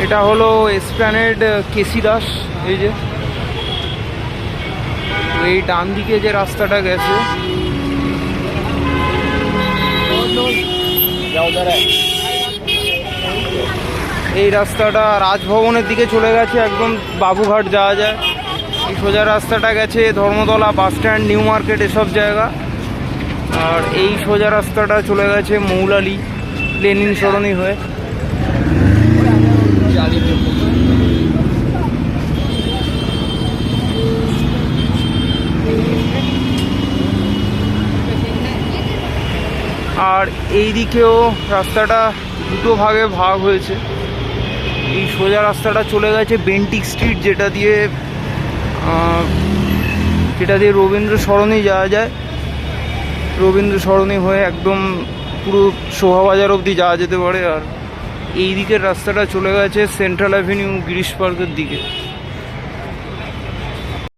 এটা হলো এসপ্ল্যানেড কেসি দাস। এই যে এই ডান দিকে যে রাস্তাটা গেছে এই রাস্তাটা রাজভবনের দিকে চলে গেছে, একদম বাবুঘাট যাওয়া যায়। এই সোজা রাস্তাটা গেছে Dharmatala, bus stand, new market, এসব জায়গা। আর এই সোজা রাস্তাটা চলে গেছে মৌলালি, লেনিন সরণি হয়ে। আর এই দিকেও রাস্তাটা দুটো ভাগে ভাগ হয়েছে। এই সোজা রাস্তাটা চলে গেছে বেন্টিক স্ট্রিট, যেটা দিয়ে রবীন্দ্র সরণি যাওয়া যায়। রবীন্দ্র সরণি হয়ে একদম পুরো শোভাবাজার অবধি যাওয়া যেতে পারে। আর এই দিকের রাস্তাটা চলে গেছে সেন্ট্রাল অ্যাভিনিউ, গিরিশ পার্কের দিকে।